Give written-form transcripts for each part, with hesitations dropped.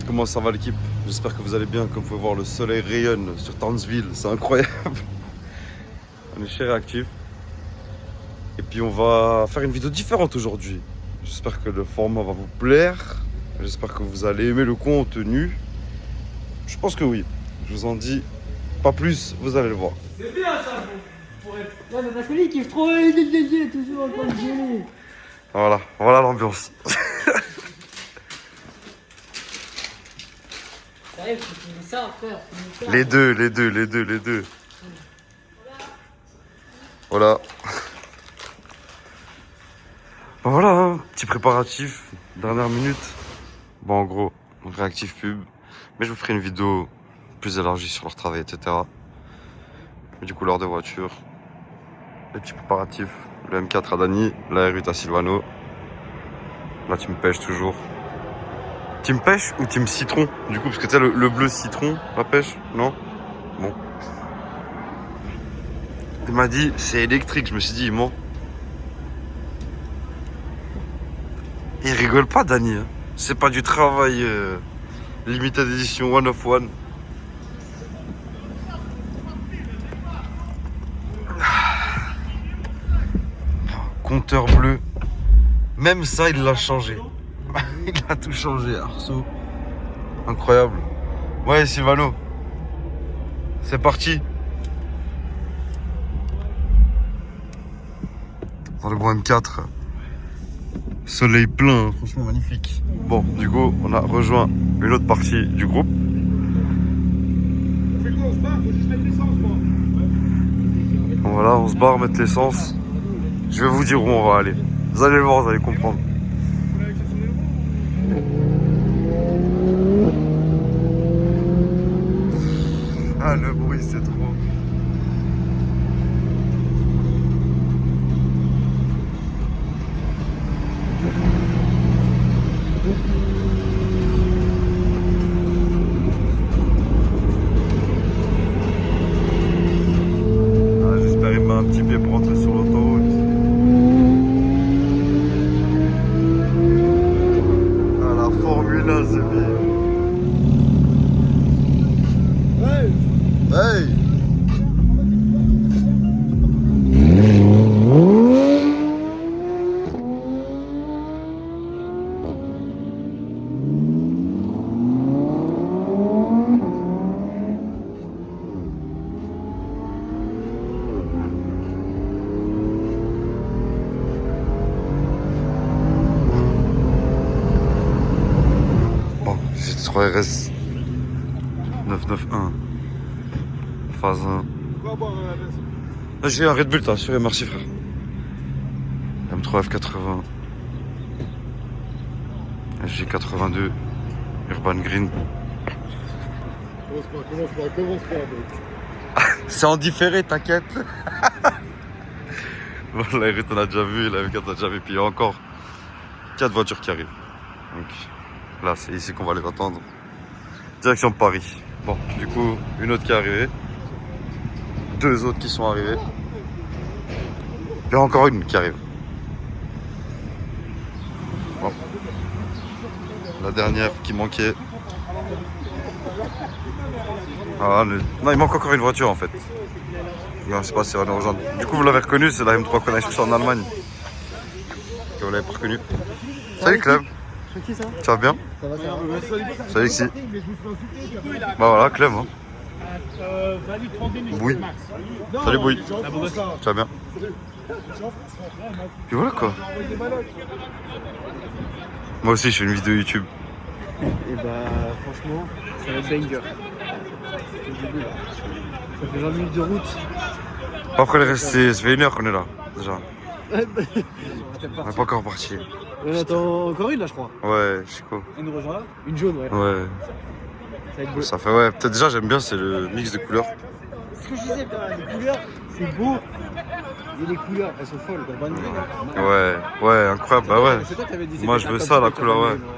Comment ça va l'équipe? J'espère que vous allez bien. Comme vous pouvez voir, le soleil rayonne sur Townsville, c'est incroyable. On est chez Réactif. Et puis on va faire une vidéo différente aujourd'hui. J'espère que le format va vous plaire. J'espère que vous allez aimer le contenu. Je pense que oui. Je vous en dis pas plus, vous allez le voir. C'est bien ça pour être. Ouais, mais parce que lui il kiffe trop, il est toujours en train de gueuler. Voilà l'ambiance. Sérieux, tu finis ça, frère. Finis ça. Les deux. Voilà. Bon voilà, hein, petit préparatif, dernière minute. Bon en gros, Réactif pub. Mais je vous ferai une vidéo plus élargie sur leur travail, etc. Et du coup, l'heure de voiture. Les petits préparatifs. Le M4 à Dani, la R8 à Silvano. La team pêche toujours. Team pêche ou team citron? Du coup, parce que tu sais, le bleu citron, la pêche, non? Bon. Il m'a dit, c'est électrique. Je me suis dit, il ment. Il rigole pas, Dani. Hein. C'est pas du travail limited edition one of one. Compteur bleu. Même ça, il l'a changé. Il a tout changé, Arceau. Incroyable. Ouais, Silvano. C'est parti. Dans le bon M4. Soleil plein, franchement magnifique. Bon, du coup, on a rejoint une autre partie du groupe. On fait quoi, on se barre? Faut juste mettre l'essence, moi. Voilà, on se barre, mettre l'essence. Je vais vous dire où on va aller. Vous allez le voir, vous allez comprendre. Ah, le bruit, c'est trop. Ah, j'espère qu'il met un petit pied pour rentrer sur l'autoroute. Ah, la Formule 1, c'est bien. Hey! Bon, j'ai 3 RS 991 phase 1. Quoi boire à la veste? Là, j'ai un Red Bull, t'as assuré, merci frère. M3 F80 SG82 Urban Green. Commence pas. C'est en différé, t'inquiète. Bon, la R8 on a déjà vu, la M4 on a déjà vu, puis il y a encore 4 voitures qui arrivent. Donc là, c'est ici qu'on va les attendre. Direction Paris. Bon, du coup, une autre qui est arrivée. 2 autres qui sont arrivés. Et encore une qui arrive. Bon. La dernière qui manquait. Ah, non, il manque encore une voiture en fait. Non, je sais pas si on va nous rejoindre. Du coup, vous l'avez reconnu, c'est la M3 qu'on a cherché en Allemagne. Que vous l'avez pas reconnu. Salut Clem, C'est qui ça? tu vas bien? Ça va, ça va. Salut Xi. Bah voilà, Clem. Hein. Salut, 30 minutes. Bouille. max. Salut Bouille. La bosse. Tu vas bien? Puis voilà quoi. Moi aussi, je fais une vidéo YouTube. Et bah, franchement, ça va être banger. C'est le début là. Ça fait 20 minutes de route. Après, le reste, ça fait 1 heure qu'on est là, déjà. On est On n'est pas encore parti. On attend encore une là, je crois. Ouais, Chico. Elle nous rejoint là? Une jaune, ouais. Ouais. Ça va être beau. Ça fait, ouais, peut-être déjà, j'aime bien, c'est le mix de couleurs. Ce que je disais, les couleurs, c'est beau. Et les couleurs, elles sont folles. Urban Green. Ouais, incroyable, bah ouais. C'est toi qui avais dit. Moi, c'était je veux top ça, la spec, couleur, Urban ouais. Green,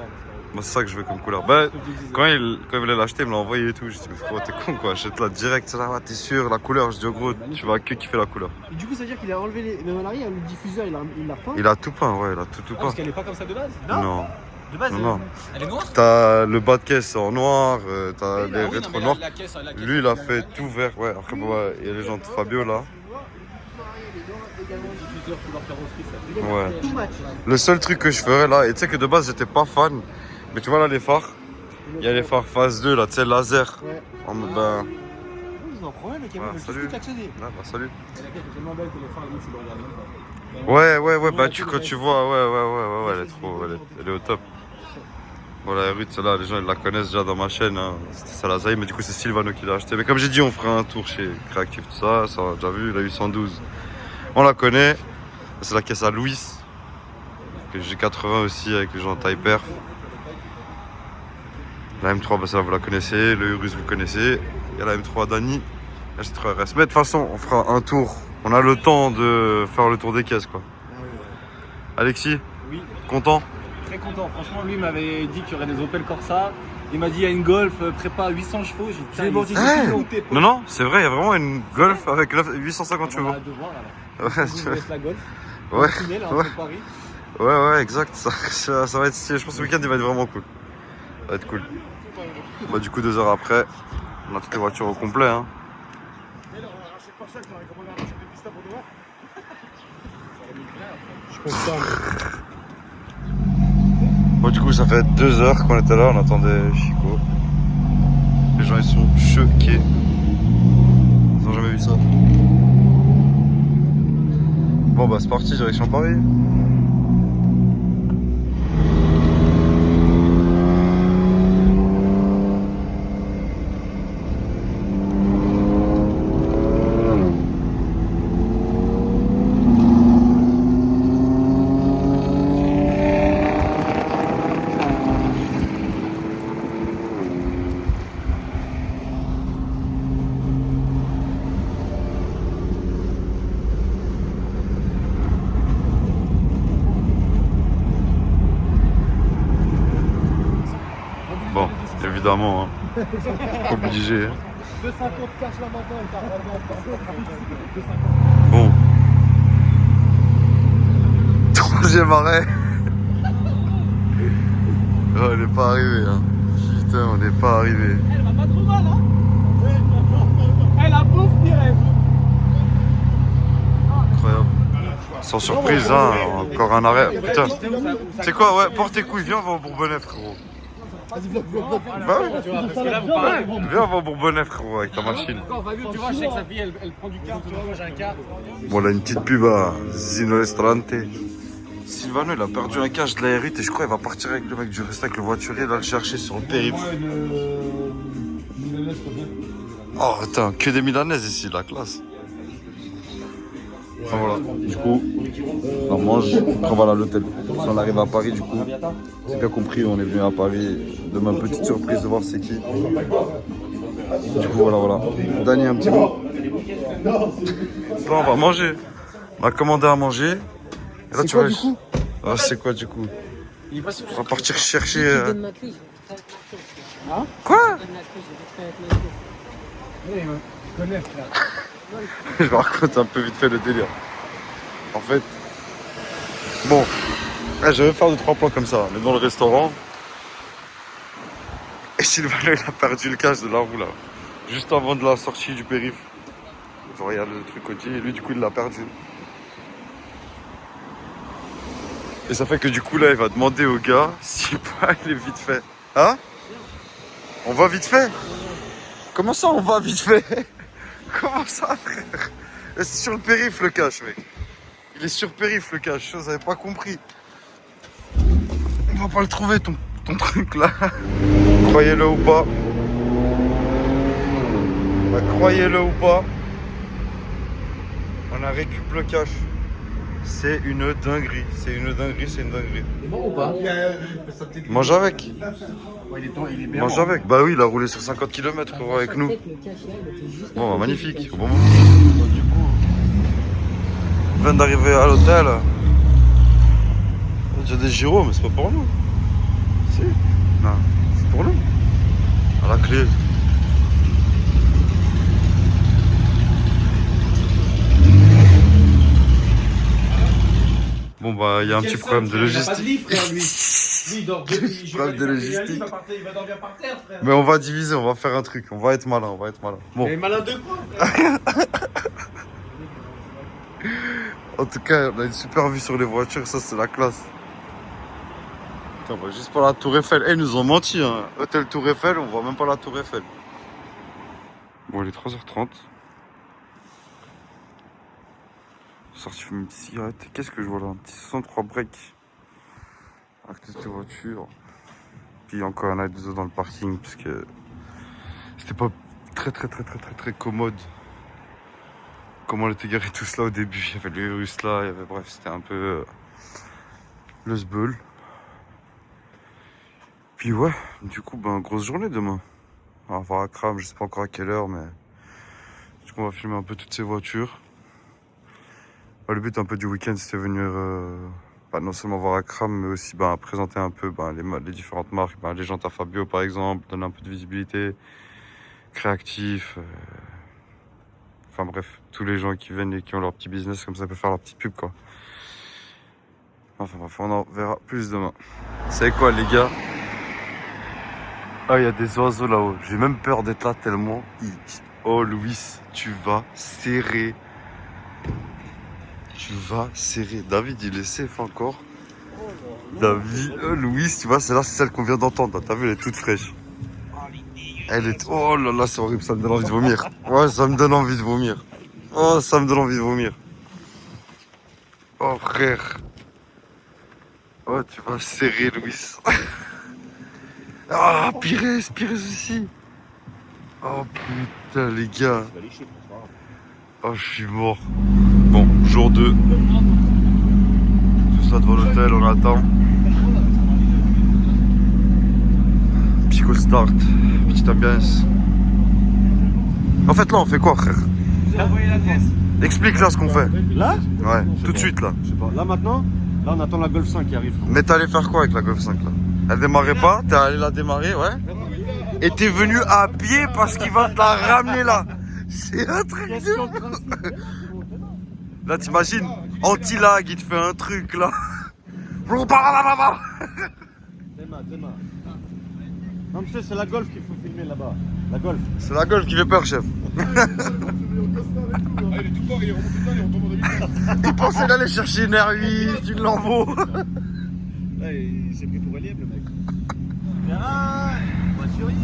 Moi, c'est ça que je veux comme couleur. Bah, quand il voulait l'acheter, il me l'a envoyé et tout. Je dis, mais frérot, t'es con quoi, achète-la direct, c'est là, ouais, t'es sûr, la couleur. Je dis, oh, gros, tu vas que kiffer la couleur. Et du coup, ça veut dire qu'il a enlevé les. Même à l'arrière, le diffuseur, il l'a repeint. Il a tout peint, ouais, il a tout peint. Parce qu'elle est pas comme ça de base? Non. De base, Non, non. elle est noire. T'as le bas de caisse en noir, t'as Oui, les ah oui, non, rétros mais noirs. la caisse, Lui, il a fait tout vert. Ouais, après, bah, il y a les gens de Fabio là. Diffuseur pour leur carrosserie, ça. Ouais. Le seul truc que je ferais là, et tu sais que de base, j'étais pas fan. Mais tu vois là, les phares. Il y a les phares phase 2 là, tu sais, laser. Ouais. En mode, ben. Ils en problème, le camion, Ouais, ils veulent salut. tous klaxonner. Ouais, bah, salut. Et la caisse est tellement belle que les phares, limite, tu le regardes même pas. Ouais, bah quand tu vois, ouais, elle est trop, elle est au top. Bon, la rue, celle-là, les gens ils la connaissent déjà dans ma chaîne, hein. C'était Salazaï, mais du coup c'est Sylvano qui l'a acheté. Mais comme j'ai dit, on fera un tour chez Créatif, tout ça, ça on a déjà vu, la 812. On la connaît, c'est la caisse à Louis, que j'ai 80 aussi avec les gens en taille perf. La M3, bah ça vous la connaissez, le Urus vous connaissez, il y a la M3 Dani, la G3 RS. Mais de toute façon, on fera un tour, on a le temps de faire le tour des caisses quoi. Alexis, Oui, content? très content. Franchement, lui m'avait dit qu'il y aurait des Opel Corsa. Il m'a dit il y a une Golf prépa 800 chevaux. J'ai dit, Non, c'est vrai, il y a vraiment une Golf avec 850 on chevaux. a hâte de voir alors. Ouais, Je vous laisse la Golf. Ouais, Tunnel, hein, ouais. sur Paris. ouais, exact. Ça va être stylé. Je pense que ce week-end il va être vraiment cool. Ça va être cool. Bah, du coup, 2 heures après, on a toutes les voitures au complet. Hein. Je confirme. Bon, du coup, ça fait 2 heures qu'on était là, on attendait Chico. Les gens ils sont choqués. Ils ont jamais vu ça. Bon, bah, c'est parti, direction Paris. Bon, évidemment, hein. Obligé. Hein. 250 cash là maintenant, il t'a vraiment. Bon. Troisième arrêt. Oh, on n'est pas arrivé, hein. Putain, on n'est pas arrivé. Elle va pas trop mal, hein. Elle a pauvre dirait. Incroyable. Sans surprise, hein. Encore un arrêt. Putain. C'est quoi, ouais, porte tes couilles, viens, on va au Bourbonnais, frérot. Vas-y, vlog. Bah ouais. Tu vois, parce que là, vous parlez. Viens, on va au Bourbonnais, frérot, avec ta machine. Quand Fabio, tu vois, je sais que sa fille, elle prend du quart. Tu vois, moi j'ai un quart. Bon, là, une petite pub à Zino Restaurante. Sylvano, il a perdu un cash de la R8 et je crois qu'il va partir avec le mec du reste avec le voiturier, il va le chercher sur le périph'. Oh, putain, que des Milanaises ici, la classe. Enfin voilà, du coup, on mange, après on va à l'hôtel. Si on arrive à Paris, du coup, c'est bien compris, on est venu à Paris. Demain, petite surprise de voir c'est qui. Du coup, voilà. Dani, un petit mot. Là, on va manger. On a commandé à manger. Et là, tu vois, ah, c'est quoi du coup? Il est pas sûr. On va partir chercher. Donne ma clé, je vais te faire marcher. Quoi? Donne la clé, je vais te faire avec ma clé. Connais, frère. Je vais raconter un peu vite fait le délire. En fait, bon, je vais faire 2-3 plans comme ça. On est dans le restaurant. Et Sylvano, il a perdu le cash de la roue là. Juste avant de la sortie du périph'. Genre, il y a le truc côté et lui, du coup, il l'a perdu. Et ça fait que du coup, là, il va demander au gars s'il peut aller vite fait. Hein? On va vite fait? Comment ça, on va vite fait? Comment ça, frère? C'est sur le périph' le cash, mec. Il est sur périph' le cash, vous avez pas compris. On va pas le trouver, ton truc là. Croyez-le ou pas. Bah, croyez-le ou pas. On a récup le cash. C'est une dinguerie. C'est une dinguerie. C'est bon ou pas? Mange avec. Ouais, il est bien. Mange avec. Bah oui, il a roulé sur 50 km avec nous. Tu sais que le cash là, il était juste Bon, à bah, côté. magnifique. Au bon moment. Du coup, on vient d'arriver à l'hôtel. Il y a des gyros, mais c'est pas pour nous. Si. Non, c'est pour nous. À la clé. Bon, bah, il y a un petit problème de logistique. Il a pas de livre, frère, lui. Lui, il dort depuis. Problème de logistique. Il va dormir par terre, frère. Mais on va diviser, on va faire un truc. On va être malin, on va être malin. Bon. Mais malin de quoi, frère? En tout cas, on a une super vue sur les voitures, ça c'est la classe. Putain, on va juste pas la Tour Eiffel. Eh, ils nous ont menti, hein. Hôtel Tour Eiffel, on voit même pas la Tour Eiffel. Bon, il est 3h30. Sorti fumer une petite cigarette. Qu'est-ce que je vois là? Un petit 63 break. Avec toutes les voitures. Puis encore un autre dans le parking parce que c'était pas très commode. Comment on était garés tous là au début. Il y avait le virus là, il y avait, bref, c'était un peu le sbeul. Puis ouais, du coup, ben, grosse journée demain. On va voir à Cram, je sais pas encore à quelle heure, mais du coup, on va filmer un peu toutes ces voitures. Le but un peu du week-end, c'était venir non seulement voir Akram, mais aussi présenter un peu les différentes marques, les jantes à Fabio par exemple, donner un peu de visibilité, créatif. Enfin bref, tous les gens qui viennent et qui ont leur petit business, comme ça, peuvent faire leur petite pub quoi. Enfin bref, on en verra plus demain. Vous savez quoi les gars? Ah, il y a des oiseaux là-haut. J'ai même peur d'être là tellement. Oh Louis, tu vas serrer. Tu vas serrer. David, il est safe encore. David, Louis, tu vois, c'est celle qu'on vient d'entendre. T'as vu, elle est toute fraîche. Elle est... Oh là là, c'est horrible, ça me donne envie de vomir. Ouais, ça me donne envie de vomir. Oh, ça me donne envie de vomir. Oh, frère. Oh, tu vas serrer, Louis. Ah, Pires aussi. Oh, putain, les gars. Oh, je suis mort. Bon, jour 2. Tout ça devant l'hôtel, on attend. Petit cool start, petite ambiance. En fait, là, on fait quoi, frère? Explique là ce qu'on fait. Là? Ouais, tout de suite là. Je sais pas. Là maintenant, là on attend la Golf 5 qui arrive. Mais t'es allé faire quoi avec la Golf 5 là? Elle démarrait pas? T'es allé la démarrer, ouais? Et t'es venu à pied parce qu'il va te la ramener là. C'est un truc de... Là t'imagines, anti-lag, il te fait un truc là. Démarre. Non monsieur, c'est la Golf qu'il faut filmer là-bas. La Golf. C'est la Golf qui fait peur, chef. Il pensait d'aller chercher une R8, une Lambo. Là, il s'est pris pour Eliab le mec. Ah, voiturier.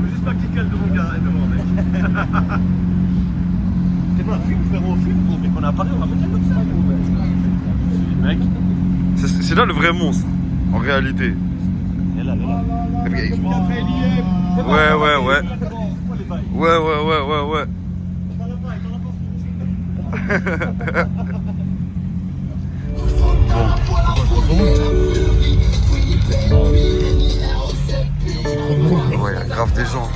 Faut juste pas qu'il cale de mon gars, devant mec. T'es pas un film, frérot, film, mec, on a parlé, on va mettre comme ça, mec. C'est là le vrai monstre, en réalité. Elle est là. Ouais. Ouais, il y a grave des gens.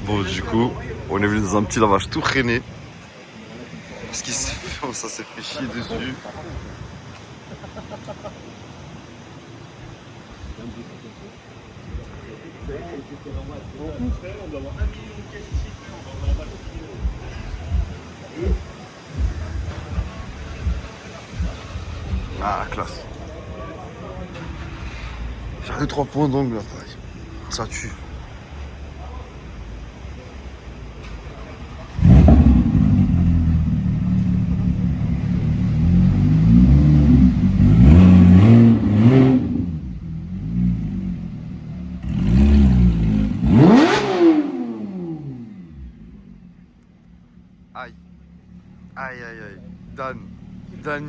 Bon, du coup, on est venu dans un petit lavage tout traîné. Parce qu'il s'est fait, ça s'est fait chier dessus. Ah, classe. J'ai 3 points d'angle là, pareil. Ça tue. Aïe. Dan.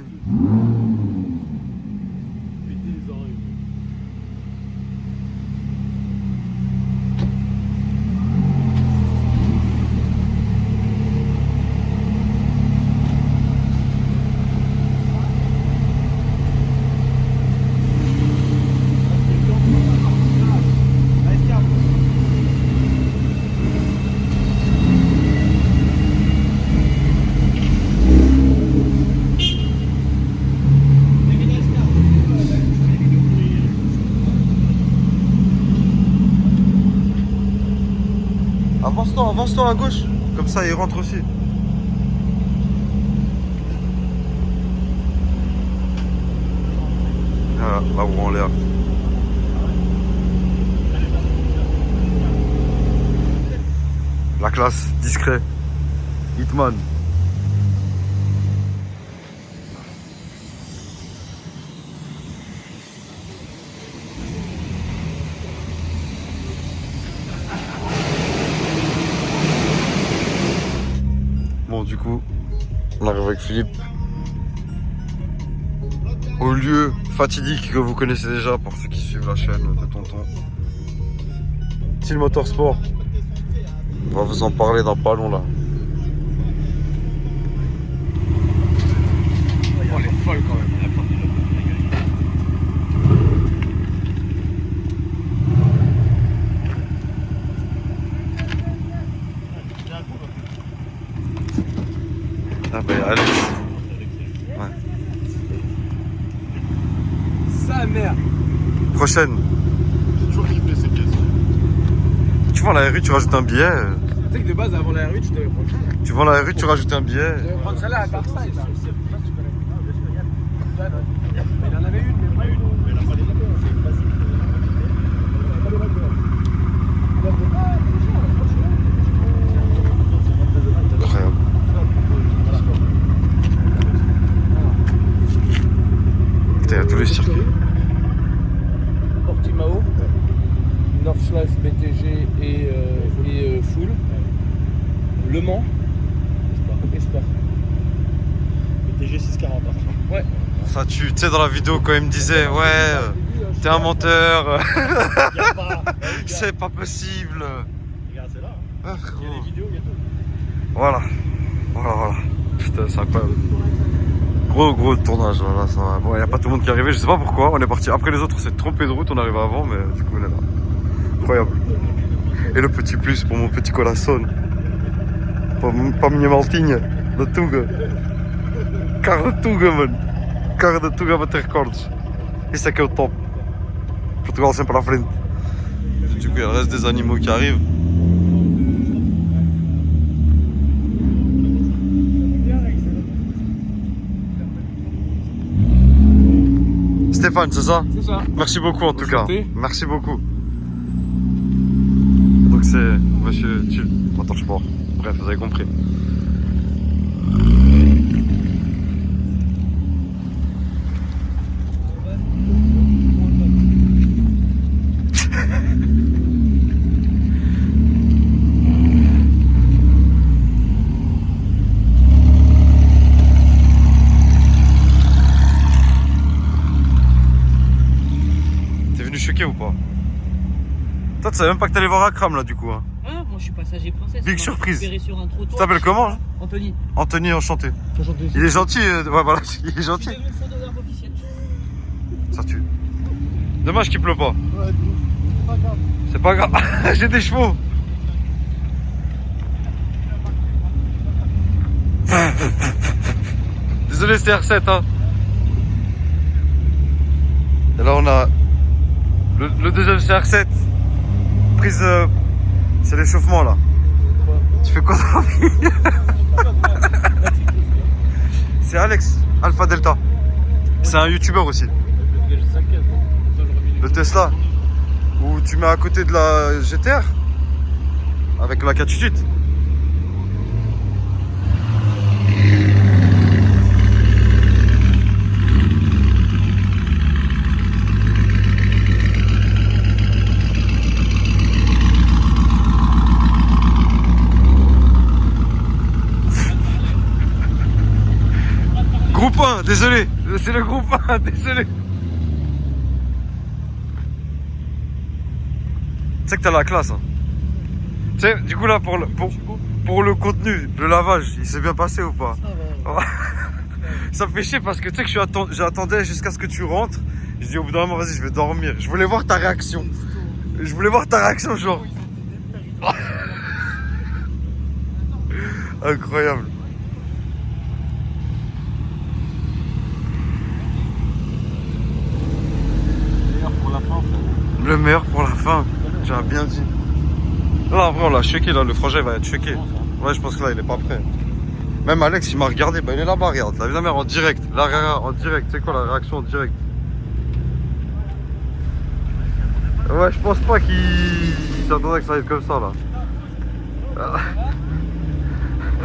Avance-toi à gauche, comme ça il rentre aussi. Voilà, là où en l'air. classe, discret. Hitman. Bon, du coup, on arrive avec Philippe au lieu fatidique que vous connaissez déjà pour ceux qui suivent la chaîne de Tonton. Team Motorsport. On va vous en parler dans pas long là. Oh, elle est folle quand même. Ah bah Alex. Ouais. Sa mère. Prochaine. J'ai toujours kiffé ces pièces. Tu vends la RU, tu rajoutes un billet. Tu sais que de base, avant la R8, je devais prendre ça. Tu vends la RU, tu rajoutes un billet. Je devais prendre celle-là à Carside. Il en avait une, mais pas une. Mais elle a pas les lapins, c'est une basique. Incroyable. Putain, il y a tous les circuits. Portimao, Nordschleife BTG et Full. Le Mans, Espoir. BTG 640 par contre. Ouais. Ça tue. Tu sais, dans la vidéo, quand il me disait, ouais, t'es un menteur, Regarde pas. c'est pas possible. Regarde, c'est là. Ah, Il y a frérot. des vidéos, il y a tout. Voilà. Voilà. Putain, c'est incroyable. Gros tournage, là, ça va. Bon, il n'y a pas tout le monde qui est arrivé, je sais pas pourquoi. On est parti après les autres, on s'est trompé de route, on est arrivé avant, mais du coup, on est là. Incroyable. Et le petit plus pour mon petit corazon. Pas minha maltinha, da Tuga. Carro de Tuga, mano. Carro da Tuga a bater recordes. Isso é que é o top. Portugal sempre à frente. Du coup, il y a le reste des animaux qui arrivent. Stéphane, c'est ça? C'est ça. Merci beaucoup en tout cas. Enchanté. Merci beaucoup. Donc c'est Monsieur Tulle, Motorsport. Bref, vous avez compris. T'es venu choquer ou pas? Toi, tu savais même pas que t'allais voir Akram là du coup. Hein. Ah, moi je suis passager princesse. Big on m'a surprise. récupéré sur un trottoir. Tu t'appelles comment là? Anthony. Anthony, enchanté. Il est gentil, ouais voilà, il est Je gentil. suis devenu le photographe officiel. Ça tue. Dommage qu'il pleut pas. Ouais, de ouf. C'est pas grave. C'est pas grave, j'ai des chevaux. Désolé, c'était R7 hein. Et là on a le deuxième CR7. Prise, c'est l'échauffement là. Tu fais quoi dans la vie? C'est Alex, Alpha Delta. C'est un youtubeur aussi. Le Tesla. Où tu mets à côté de la GTR. Avec la 488. Groupe 1, désolé, c'est le groupe 1, désolé. Tu sais que t'as la classe. Hein. Tu sais, du coup là, pour le contenu, le lavage, il s'est bien passé ou pas? Ça me fait chier parce que tu sais que j'attendais jusqu'à ce que tu rentres. Je dis au bout d'un moment, vas-y, je vais dormir. Je voulais voir ta réaction. Je voulais voir ta réaction, genre. Incroyable. Pour la fin, frère. Le meilleur pour la fin, j'ai bien dit. Non, en vrai, on l'a checké là, le frangin va être checké. Ouais, je pense que là, il est pas prêt. Même Alex, il m'a regardé, bah il est là-bas, regarde. La mère en direct. Là, regarde, en direct. C'est quoi la réaction en direct? Ouais, je pense pas qu'il s'attendait que ça aille comme ça là.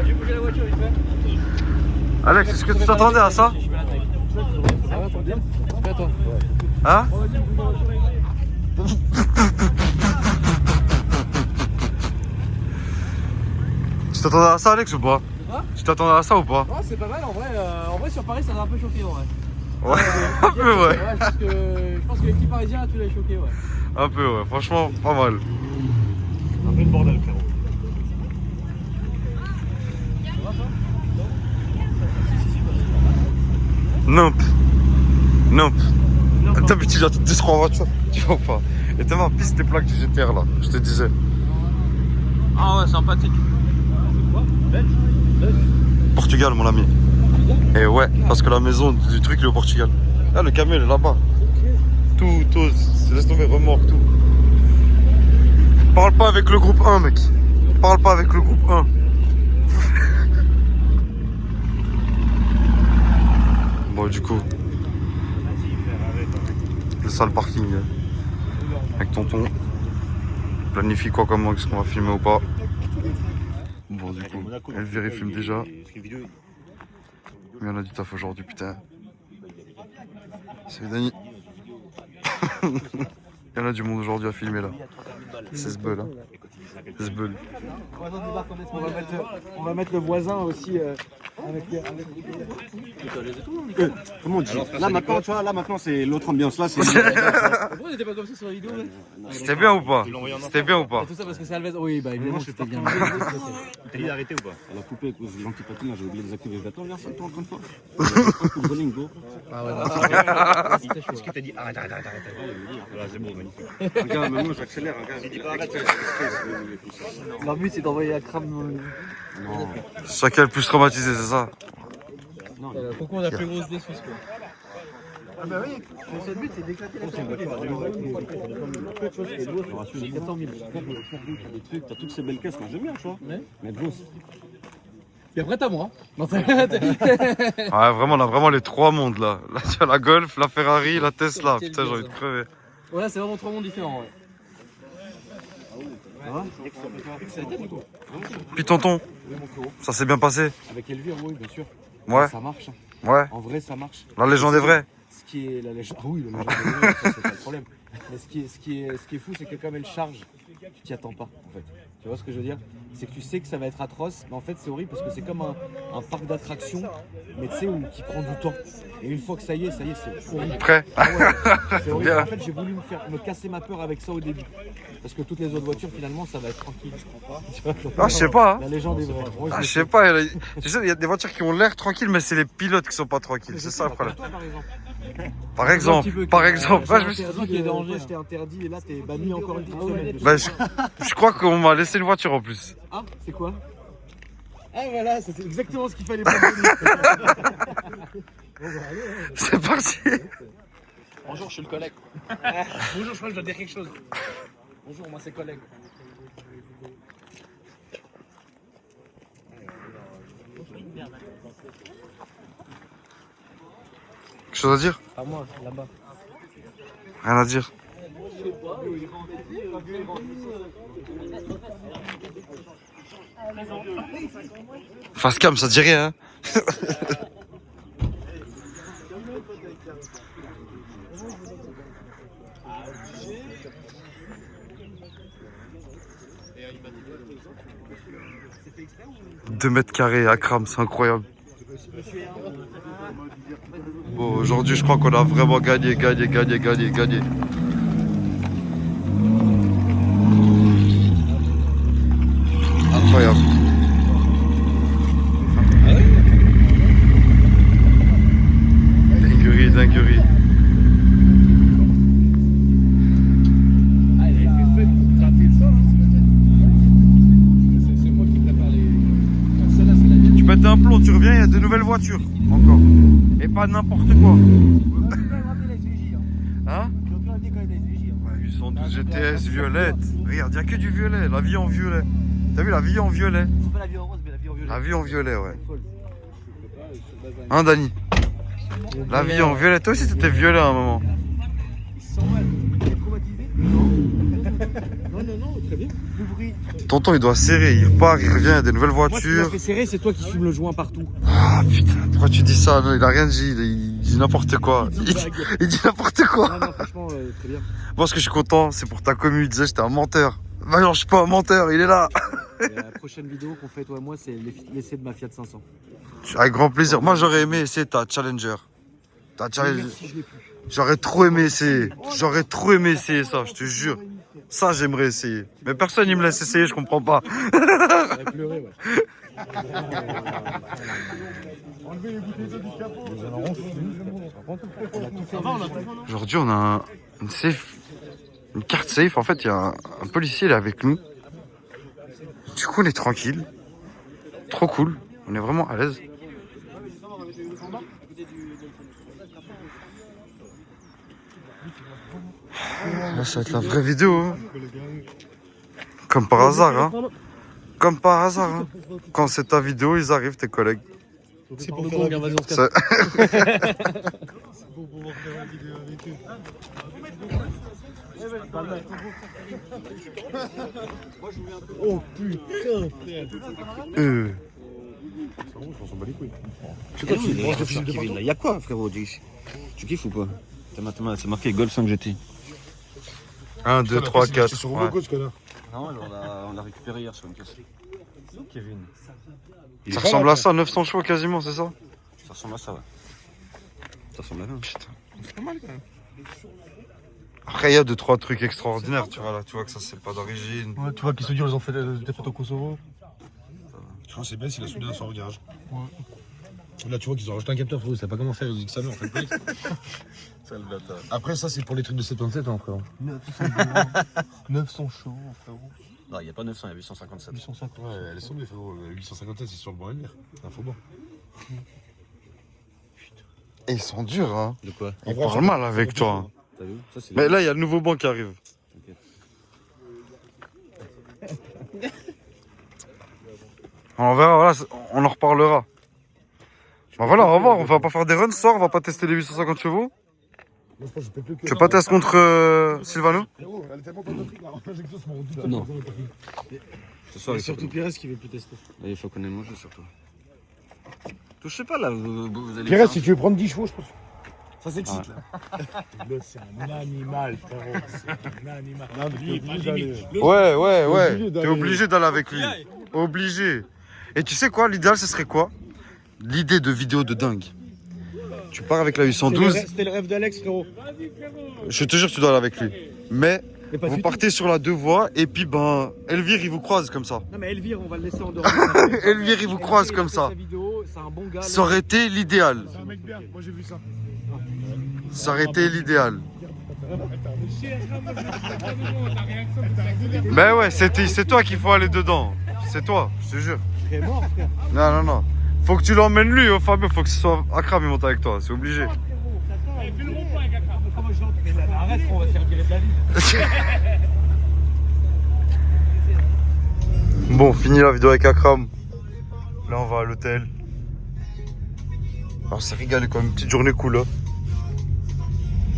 J'ai bougé la voiture vite fait. Alex, est-ce que tu t'attendais à ça? Ah ouais, bien. Fais à toi. Hein? Tu t'attendais à ça, Alex, ou pas? Quoi? Tu t'attendais à ça ou pas? Ouais, c'est pas mal en vrai sur Paris ça m'a un peu choqué en vrai. Ouais, un peu, ouais. Je pense que les petits parisiens tu l'as choqué, ouais. Un peu, ouais. Franchement, pas mal. Un peu de bordel, frérot. Nope. T'as vu, tu viens te détruire en voiture. Tu vois pas. Et t'as ma piste des plaques du GTR là, je te disais. Ah ouais, sympathique. Quoi? Belge? Portugal, mon ami. Et ouais, parce que la maison du truc il est au Portugal. Là, le camion il est là-bas. Tout, laisse tomber, remorque, tout. Parle pas avec le groupe 1, mec. Parle pas avec le groupe 1. Bon, du coup, le sale parking avec tonton. Planifie quoi, comment, est-ce qu'on va filmer ou pas. Bon, du coup, Elvire filme déjà. Mais on a du taf aujourd'hui, putain. Salut Dani. Il y en a du monde aujourd'hui à filmer là. C'est ce bug, hein. C'est ce bug. On va mettre le voisin aussi avec les... Comment on dit? Là maintenant, tu vois, là maintenant c'est l'autre ambiance. Là c'est. Pourquoi on était pas comme ça sur la vidéo? C'était bien ou pas? C'était bien ou pas? Tout ça parce que c'est Alves. Oui, bah évidemment c'était bien. T'as dit d'arrêter ou pas? On a coupé à cause de l'antipatinage, j'ai oublié de désactiver. Attends, viens, toi encore une fois. Ah ouais, Qu'est-ce que t'as dit? Arrête. Voilà, c'est bon, magnifique. Regarde, maintenant j'accélère, regarde. Il dit pas arrête. leur but c'est d'envoyer la crame. Non. Chacun le plus traumatisé, c'est ça? Pourquoi on a la plus grosse des Suisses quoi? Ah bah oui, le but c'est d'éclater la famille. J'ai 400 000. T'as toutes ces belles caisses, moi j'aime bien, tu vois. Mais de l'os. Et après t'as moi. Ouais, vraiment, on a vraiment les trois mondes là. Là, tu as la Golf, la Ferrari, la Tesla. Putain, j'ai envie de crever. Ouais, c'est vraiment trois mondes différents. Ouais. Puis tonton, ça s'est bien passé? Avec Elvire, oui, bien sûr. Ouais, Ça marche. ouais. En vrai, ça marche. La légende est vraie. Ce qui est la légende. Ah oui, la légende est vraie, ça, c'est pas le problème. Mais ce qui est fou, c'est que comme elle charge, tu t'y attends pas, en fait. Tu vois ce que je veux dire? C'est que tu sais que ça va être atroce, mais en fait, c'est horrible parce que c'est comme un parc d'attractions, mais tu sais, qui prend du temps. Et une fois que ça y est, c'est horrible. Prêt? Ah ouais, c'est horrible. Bien. En fait, j'ai voulu me casser ma peur avec ça au début. Parce que toutes les autres voitures, finalement, ça va être tranquille. Tu vois, Ah, je sais pas. Hein. La légende est vraie. Ouais, Ah, je sais pas. Tu sais, il y a des voitures qui ont l'air tranquilles, mais c'est les pilotes qui sont pas tranquilles. C'est ça le problème. Toi, par exemple. Par exemple, par exemple. Ouais, je me suis- Je t'ai interdit et là t'es banni encore une petite semaine. Bah, je crois qu'on m'a laissé une voiture en plus. Ah, c'est quoi? Ah voilà, c'est exactement ce qu'il fallait pas me donner. C'est parti. Bonjour, je suis le collègue. Bonjour, je crois que je dois dire quelque chose. Bonjour, moi c'est collègue. Quelque chose à dire? Pas moi, là-bas. Rien à dire. Face cam, ça te dit rien, hein? Deux mètres carrés à Kram, c'est incroyable. Bon, aujourd'hui, je crois qu'on a vraiment gagné. Incroyable. Dinguerie. Ah, il a été fait pour gratter le sol. C'est moi qui prépare les. Celle-là, c'est la mienne. Tu pètes un plomb, tu reviens, il y a de nouvelles voitures. Encore. Et pas n'importe quoi. Hein? Ouais, 812 GTS violette. Regarde, il n'y a que du violet. La vie en violet. T'as vu la vie en violet? C'est pas la vie en rose, mais la vie en violet. La vie en violet, ouais. Hein, Dani? La vie en violet. Toi aussi, t'étais violet à un moment. Ils se sentent mal. T'es traumatisé? Non. Non, très bien. plus de bruit. Tonton, il doit serrer. Il part, il revient, il y a des nouvelles Moi, ce qui m'a voitures. fait serrer, c'est toi qui fumes le joint partout. Ah putain, pourquoi tu dis ça? Non, il a rien dit. Il dit n'importe quoi. Il dit n'importe quoi. Non, non, franchement, très bien. Moi, ce que je suis content, c'est pour ta commu. Il disait que j'étais un menteur. Bah non, je suis pas un menteur, il est là. Et la prochaine vidéo qu'on fait, toi et moi, c'est l'essai de ma Fiat 500. Avec grand plaisir. Moi, j'aurais aimé essayer ta Challenger. Ta Challenger. Merci, je l'ai plus. J'aurais trop aimé essayer. J'aurais trop aimé essayer ça, je te jure. Ça, j'aimerais essayer. Mais personne, il me laisse essayer, je comprends pas. J'aurais pleuré, ouais. Aujourd'hui, on a une safe, une carte safe. En fait, il y a un policier, il est avec nous. Du coup, on est tranquille. Trop cool. On est vraiment à l'aise. Là, ça va être la vraie vidéo. Hein. Comme par hasard. Hein. Comme par hasard. Hein. Quand c'est ta vidéo, ils arrivent, tes collègues. C'est pour faire la vidéo. Ça- Pour pouvoir faire la vidéo avec eux. Oh putain, frère. C'est quoi Kevin là? Y'a quoi frérot? Tu kiffes ou pas? C'est marqué Golf 5 GT. 1, 2, 3, 4. sur Ouais. Robocop, ce connard. Non, on l'a récupéré hier sur une caisse. Kevin. Ça ressemble à ça, 900 chevaux quasiment, c'est ça? Ça ressemble à ça, ouais. Ça ressemble à ça. Putain. C'est pas mal quand même. Après, il y a 2-3 trucs extraordinaires, tu vois là, tu vois que ça c'est pas d'origine. Ouais, tu vois qu'ils se disent, ils ont fait des photos Kosovo. Je crois que c'est bête s'il a soudé son regard. Là, tu vois qu'ils ont rajouté un capteur, frérot. Ils savent pas comment faire, ils ont dit que ça met en fait. Ça le bâtard. Après, ça, c'est pour les trucs de 77 ans, frérot. 900 chevaux, frérot. Non, il n'y a pas 900, il y a 857. 850. Ouais, elle est sombée, frérot. 857, c'est sur le banc LR. Un faux banc. Et ils sont durs, hein. De quoi? Ils parlent mal avec toi. Hein. T'as vu? Ça, c'est Mais là, il y a le nouveau banc qui arrive. On verra, voilà, on en reparlera. Bah voilà, au revoir, on va pas faire des runs ce soir, on va pas tester les 850 chevaux. Moi, je pense que je pète le cœur. Tu veux pas tester contre Sylvano? Frérot, elle est tellement pas notre là. L'injection, c'est mon doute. Non. Ce soir, Et surtout Pires qui veut plus tester. il faut qu'on ait mangé surtout. Touchez pas là, vous allez. Pierre, si tu veux prendre 10 chevaux, je pense. Ça, c'est le site, là. C'est un animal, frérot. C'est un animal. Ouais, obligé t'es d'aller. obligé d'aller avec lui. Obligé. Et tu sais quoi, l'idéal, ce serait quoi? L'idée de vidéo de dingue. Tu pars avec la 812, C'était le rêve d'Alex, frérot. je te jure que tu dois aller avec lui. Mais Mais pas vous du tout. partez sur la 2 voies et puis ben, Elvire, il vous croise comme ça. Non, mais Elvire, on va le laisser en dehors. Elvire, il vous croise comme ça. C'est un bon gars. Ça aurait été l'idéal. C'est un mec bien, moi j'ai vu ça. Ça aurait été l'idéal. Ben ouais, c'est toi qu'il faut aller dedans. C'est toi, je te jure. Il est mort, frère. Non. Faut que tu l'emmènes lui, oh Fabio, faut que ce soit Akram, il monte avec toi, c'est obligé. Arrête, on va se faire virer de la ville. Bon, fini la vidéo avec Akram. Là, on va à l'hôtel. Alors, c'est régalé quand même, petite journée cool. Hein.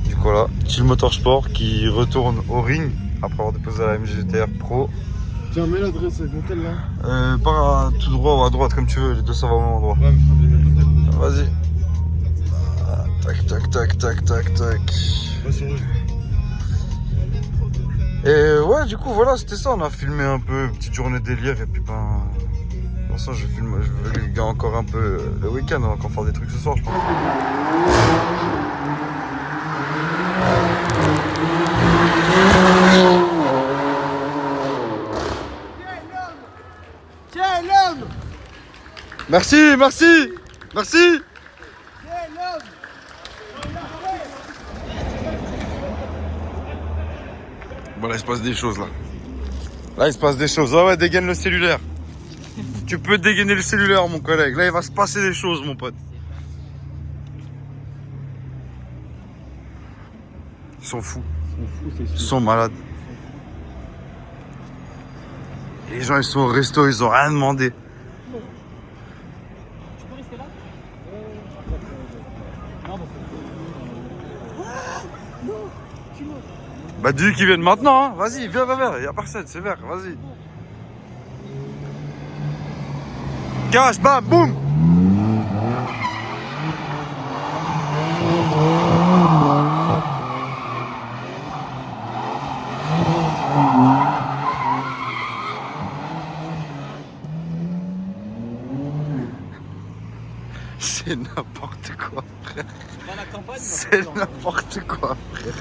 Du coup, là, Chill Motorsport qui retourne au ring après avoir déposé la MGTR Pro. Tiens, mets l'adresse avec l'hôtel là. Pas tout droit ou à droite, comme tu veux, les deux ça va au même endroit. Ouais, mais Vas-y. Ah, tac. Et ouais, du coup, voilà, c'était ça. On a filmé un peu, petite journée délire. Et puis, ben. De toute façon, je veux les gars encore un peu le week-end. On va encore faire des trucs ce soir, je pense. Tiens, l'homme! Merci. Bon, là, il se passe des choses, là. Là, il se passe des choses. Ah ouais, dégaine le cellulaire. Tu peux dégainer le cellulaire, mon collègue. Là, il va se passer des choses, mon pote. Ils sont fous. Ils sont malades. Les gens, ils sont au resto, ils ont rien demandé. Bah, Bah dis qu'ils viennent maintenant, hein. Vas-y, viens, viens, y'a personne, c'est vert, vas-y. Cache, bam, boum. C'est n'importe quoi, frère. Dans la campagne, C'est n'importe quoi, frère.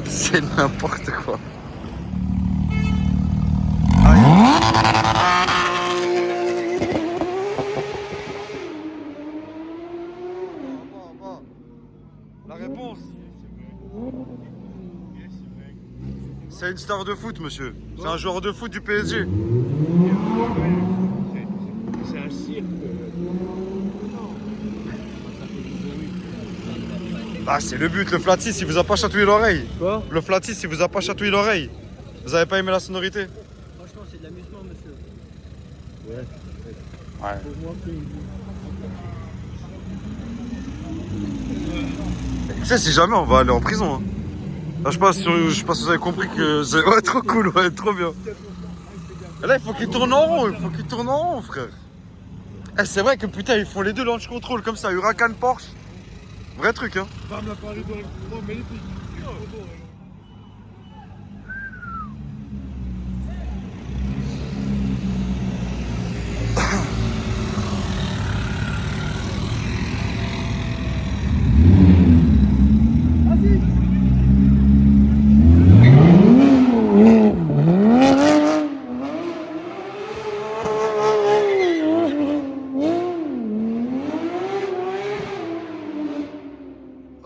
C'est n'importe quoi. La réponse. C'est une star de foot, monsieur. C'est un joueur de foot du PSG. C'est un cirque. Ah, c'est le but, le flat 6, il vous a pas chatouillé l'oreille. Quoi? Le flat 6, il vous a pas chatouillé l'oreille. Vous avez pas aimé la sonorité? Franchement, c'est de l'amusement, monsieur. Ouais. Tu sais, si jamais on va aller en prison. Hein. Là, je sais pas si vous avez compris que c'est ouais, trop cool, ouais, trop bien. Et là, il faut qu'il tourne en rond, frère. Eh, c'est vrai que putain, ils font les deux launch control comme ça, Huracan Porsche. Vrai truc, hein. Bam, la Paris dans le magnifique.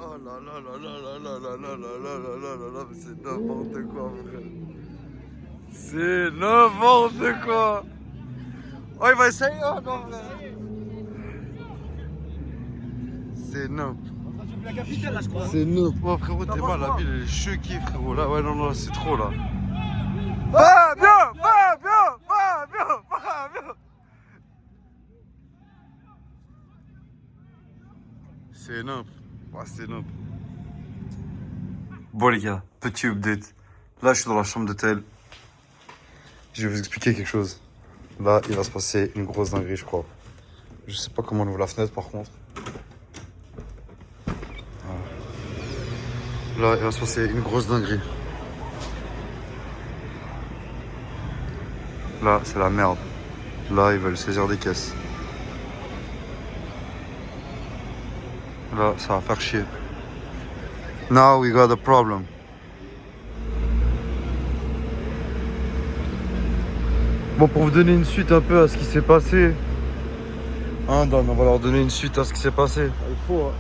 Oh là là là là là là là là là là là là là là, mais c'est n'importe quoi, frère. C'est n'importe quoi. Oh, il va essayer, oh non, frère. C'est n'importe. La capitale, là, je crois. C'est n'importe quoi, frérot, t'es mal, la ville elle est choquée, frérot. Là, ouais, non, non, c'est trop, là. Fabien, Fabien, Fabien, Fabien. C'est n'importe. Ouais, c'est n'importe. Bon les gars, petit update. Là je suis dans la chambre d'hôtel. Je vais vous expliquer quelque chose. Là il va se passer une grosse dinguerie je crois. Je sais pas comment on ouvre la fenêtre par contre. Voilà. Là il va se passer une grosse dinguerie. Là c'est la merde. Là ils veulent saisir des caisses. Là ça va faire chier. Now we got a problem. Bon, pour vous donner une suite un peu à ce qui s'est passé. Hein, Dan, on va leur donner une suite à ce qui s'est passé. Il faut, hein.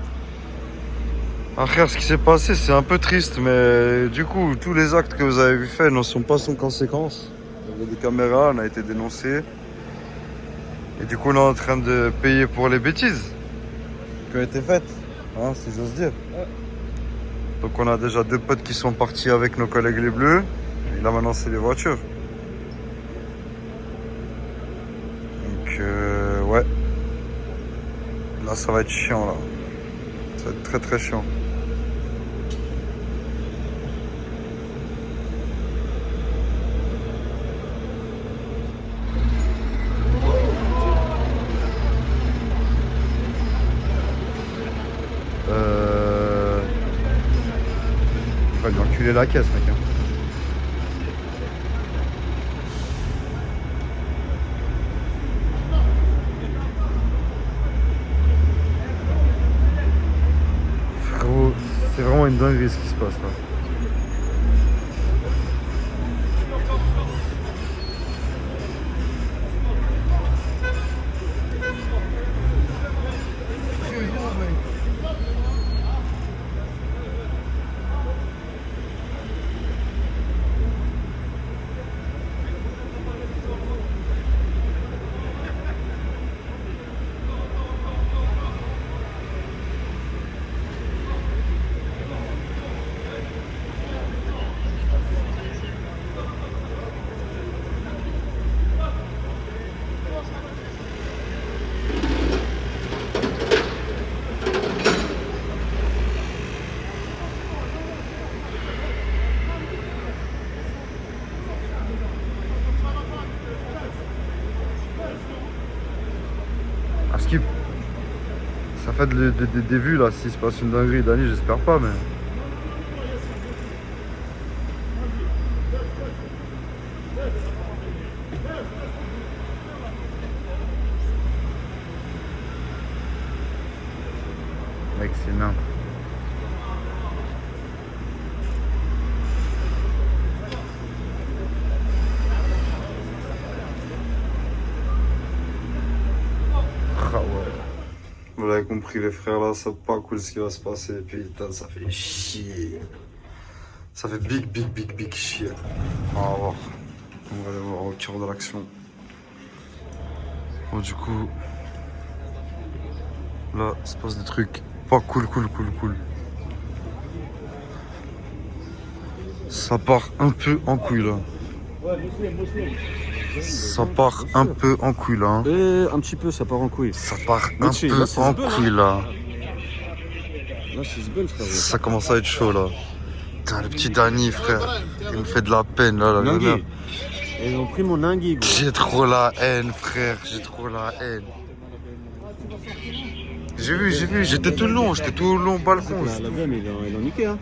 Ah, frère, ce qui s'est passé, c'est un peu triste, mais du coup, tous les actes que vous avez vu faits ne sont pas sans conséquences. Il y avait des caméras, on a été dénoncé. Et du coup, on est en train de payer pour les bêtises qui ont été faites, hein, si j'ose dire. Donc on a déjà 2 potes qui sont partis avec nos collègues les bleus. Et là maintenant c'est les voitures. Donc ouais. Là ça va être chiant là. Ça va être très très chiant. Il va lui enculer la caisse, mec. Hein. Frérot, c'est vraiment une dinguerie ce qui se passe là. À skip. Ça fait des vues là, s'il se passe une dinguerie, Dani, j'espère pas, mais. Mec, c'est nain. Ah ouais. Vous l'avez compris les frères là, c'est pas cool ce qui va se passer. Putain, ça fait chier. Ça fait big chier. On va voir. On va aller voir au cœur de l'action. Bon du coup. Là, il se passe des trucs pas cool. Ça part un peu en couille là. Ça part un peu en couille là. Hein. Un petit peu, ça part en couille. Ça part un Mathieu, peu là, c'est en ce bol, couille là. Là, c'est ce bol, frérot. Ça commence à être chaud là. Putain, le petit Dani, frère. Il me fait de la peine là. Nangui. Ils ont pris mon nangui, gros. J'ai trop la haine, frère. J'ai trop la haine. J'ai vu. J'étais tout le long au balcon. La gomme, ils l'ont niqué, hein.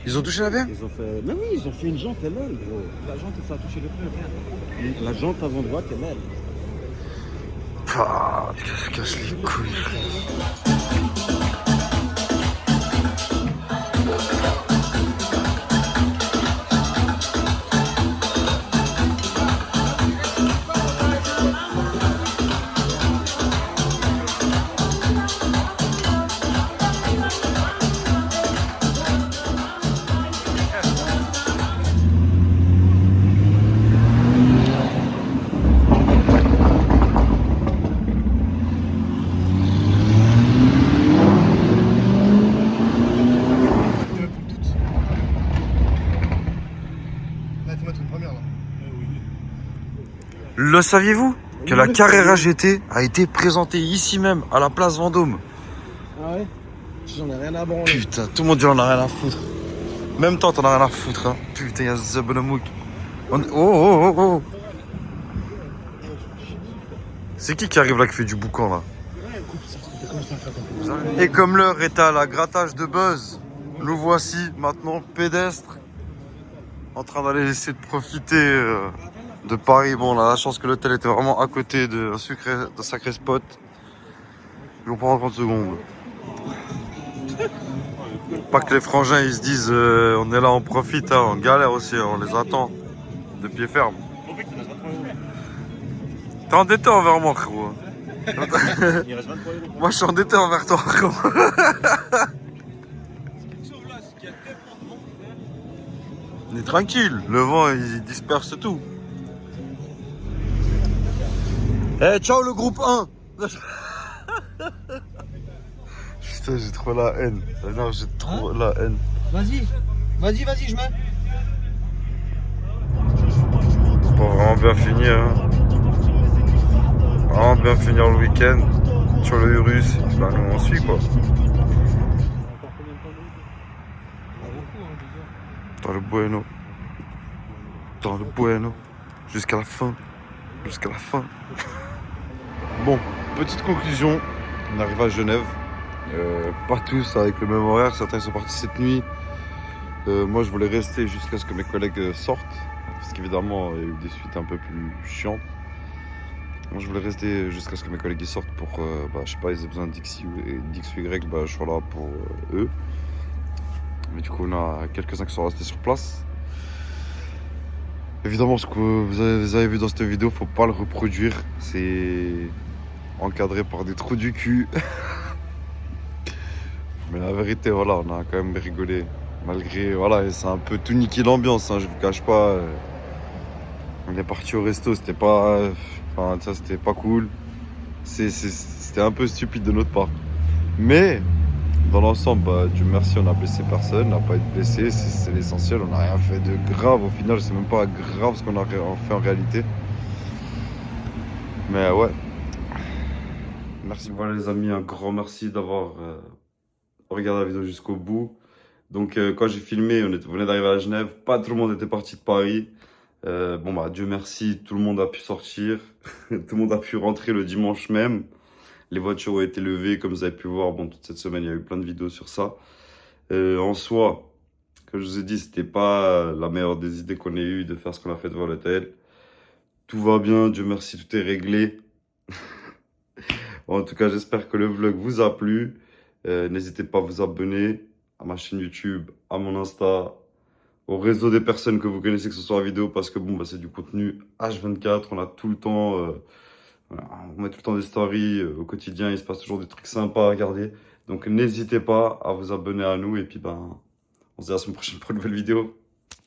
Ils ont touché la bière? Ils ont fait. Mais oui, ils ont fait une jante, elle est gros. La jante, ça a touché le pneu. La jante avant droite, elle est. Ah, que se casse les couilles, frère. Le saviez-vous que la Carrera GT a été présentée ici même, à la place Vendôme? Ah ouais? J'en ai rien à branler. Putain, tout le monde dit on a rien à foutre. Même toi, t'en as rien à foutre. Hein. Putain, y'a ce bonhomme. Oh. C'est qui arrive là qui fait du boucan là? Et comme l'heure est à la grattage de buzz, nous voici maintenant pédestres en train d'aller essayer de profiter de Paris. Bon, on a la chance que l'hôtel était vraiment à côté d'un sacré spot. Je vous prends 30 secondes. Pas que les frangins ils se disent on est là, on profite, hein, on galère aussi, on les attend de pied ferme. T'es endetté envers moi, frérot. Moi je suis endetté envers toi, frérot. On est tranquille, le vent il disperse tout. Eh, ciao le groupe 1. Putain, j'ai trop la haine. Non, j'ai trop la haine. Vas-y, je mets. Pour vraiment bien finir. Hein. Vraiment bien finir le week-end sur le Urus. Bah, nous on suit quoi. Dans le bueno. Jusqu'à la fin. Bon, petite conclusion. On arrive à Genève. Pas tous avec le même horaire, certains sont partis cette nuit. Moi je voulais rester jusqu'à ce que mes collègues sortent, parce qu'évidemment il y a eu des suites un peu plus chiantes. Moi je voulais rester jusqu'à ce que mes collègues sortent pour, je sais pas, ils ont besoin d'X ou Y, je suis là pour eux. Mais du coup on a quelques-uns qui sont restés sur place. Évidemment ce que vous avez vu dans cette vidéo, faut pas le reproduire, c'est encadré par des trous du cul. Mais la vérité, voilà, on a quand même rigolé. Malgré, voilà, c'est un peu tout niqué l'ambiance, hein, je vous cache pas. On est parti au resto, c'était pas... Enfin, ça, c'était pas cool. C'était un peu stupide de notre part. Mais, dans l'ensemble, Dieu merci, on n'a blessé personne, on n'a pas été blessé, c'est l'essentiel. On n'a rien fait de grave, au final, c'est même pas grave ce qu'on a fait en réalité. Mais ouais. Merci, voilà les amis, un grand merci d'avoir... Regarde la vidéo jusqu'au bout. Donc quand j'ai filmé, on venait d'arriver à Genève, pas tout le monde était parti de Paris. Dieu merci, tout le monde a pu sortir, tout le monde a pu rentrer le dimanche même. Les voitures ont été levées, comme vous avez pu voir. Bon, toute cette semaine, il y a eu plein de vidéos sur ça. En soi, comme je vous ai dit, c'était pas la meilleure des idées qu'on ait eues de faire ce qu'on a fait devant l'hôtel. Tout va bien, Dieu merci, tout est réglé. En tout cas, j'espère que le vlog vous a plu. N'hésitez pas à vous abonner à ma chaîne YouTube, à mon Insta, au réseau des personnes que vous connaissez, que ce soit en vidéo, parce que bon, bah, c'est du contenu H24. On a tout le temps, voilà, on met tout le temps des stories au quotidien. Il se passe toujours des trucs sympas à regarder. Donc, n'hésitez pas à vous abonner à nous. Et puis, ben, on se dit à la semaine prochaine pour une nouvelle vidéo.